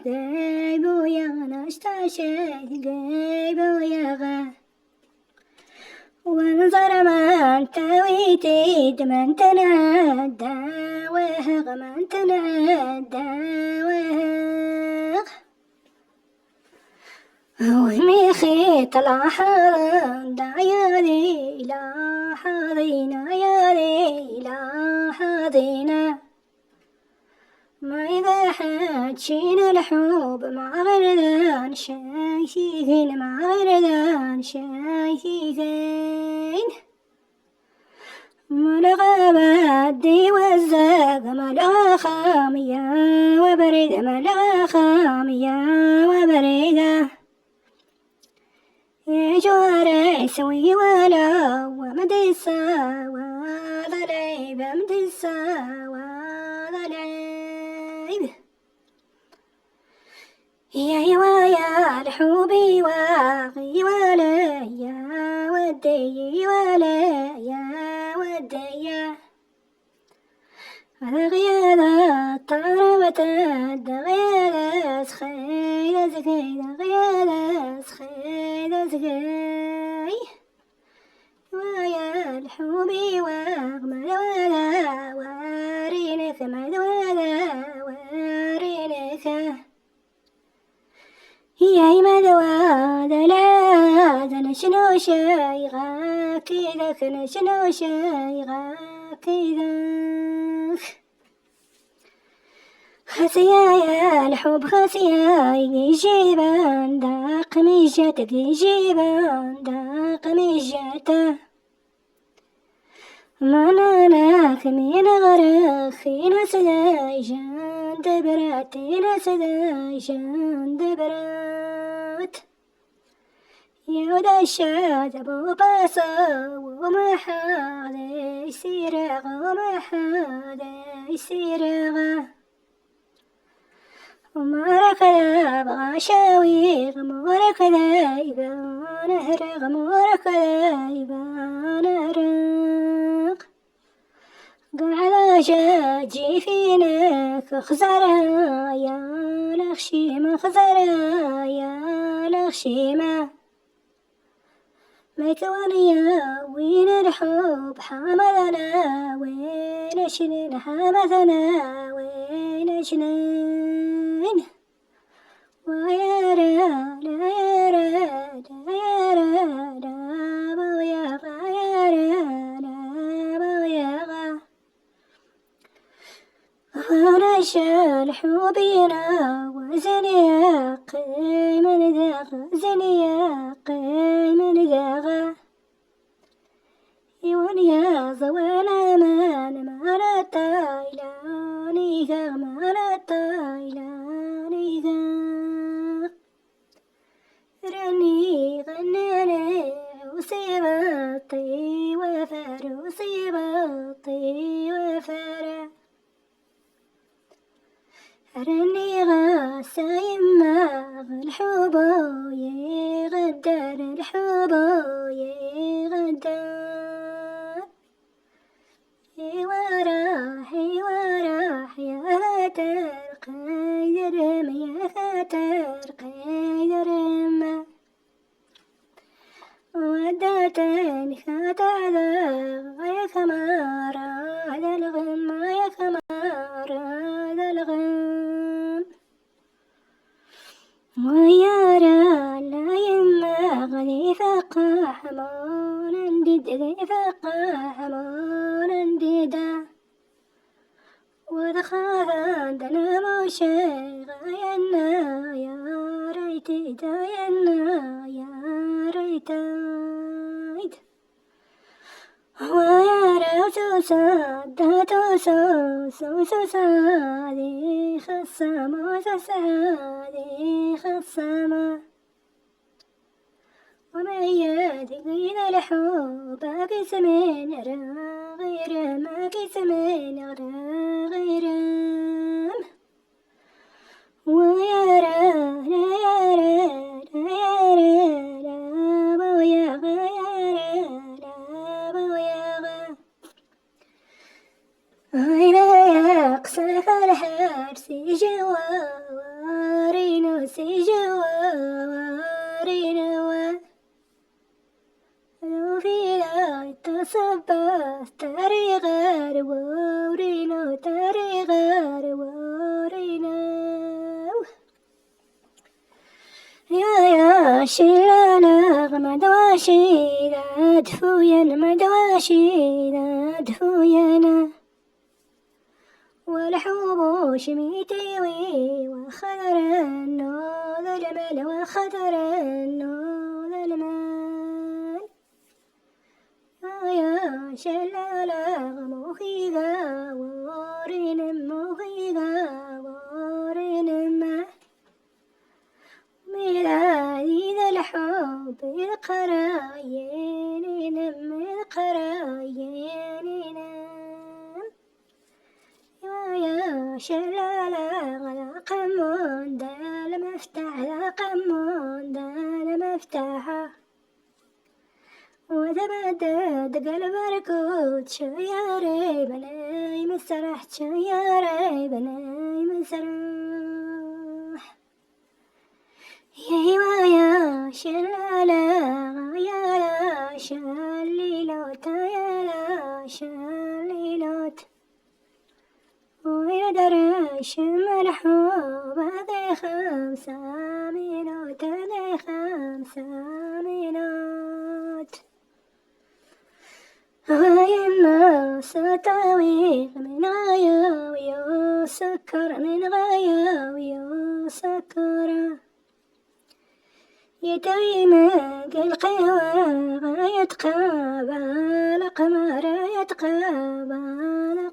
غيب ويا نشتاشيت غيب ويا وانظر من تويتيد من تنعدى وهغ من تنعدى وهغ وميخي طلع حرم دعيالي لا حظينا يالي لا حظينا ما إذا حجين الحب مع غردان شايفين مع غردان شايفين ملغى بدي والزاق ملغى خامية وبريد ملغى خامية وبريدة يا جواري سوي ولا ومدي سوا ضليب مدي سوا ضليب يا يوايا الحوبي واغي ولا يا ودي ولا يا ودي غيالا طربت غيالا سخيل زكي غيالا سخيل زكي ويا الحوبي واغمل ولا وارينك مدولا وارينك يا مدواد لا نشنو شيغا كيدك نشنو شيغا كيدك خسيا الحب خسيا يجيبان داق ميجاتك يجيبان داق ميجاته مناناك من غرخي نسداي جان دبراتي نسداي جان دبرات يودا الشاد ابو باصا ومحاذي سيرغ ومحاذي سيرغ ومركض بغشاويغ مركض يبان هرغ مركض يبان هرغ قاعد جاجي فينك خزرها يا لخشيمة خزرها يا لخشيمة مكوانيا وين الحب حمدنا وين شنين حمدنا وين شنين ويا را لا يا را لا يا را لا بويا يا را لا بويا وانا شال حبينا وزنيا قيمن ذاغ زنيا قيمن ذاغ يونيا زوانا من مانا تايلاني ذا مانا تايلاني ذا رني غناني وسيبطي وفر وسيبطي وفر رني غاسا يماغ الحبو يغدر الحبو يغدر يوراح يوراح يا ترقيدرم يا ترقيدرم وداتن خاتعذا يا كمارا هذا الغم يا كمارا هذا الغم ويا را لا يمغني فقا حمون ديد فقا حمون ديدا ودخل عندنا موشي غاينا يا ريتي داينا يا ريتايد ويا را سادي خصما سادي خصما وما يدقين الحب قسمين غير ما قسمين غير ويا را لا يا را لا يا را لا بويا يا را لا بويا إذا يقصف الحرس جوا تاريغار وورينو تاريغار وورينو يا شلانا مدواشينا دفوين مدواشينا دفوينا والحبوش ميتيوي وخضر النور المال وخضر النور المال يا شلالا موخيغا ورين موخيغا ورين ما ميلادي ذا الحب القرايين القرايين يا شلالا على قمون دال مفتاح لا قمون دال مفتاحه وتبدد قلب ركود شياري بناي مسرح شياري بناي مسرح يا شلالا يا لا شليلوت يا لا شليلوت ويا درش ملحوب هذي 5 مينوت هذي 5 مينوت هاي الناس تاويق من غاية ويا سكر من غاية ويا سكر يتويمك القهوة يتقابل قمر يتقابل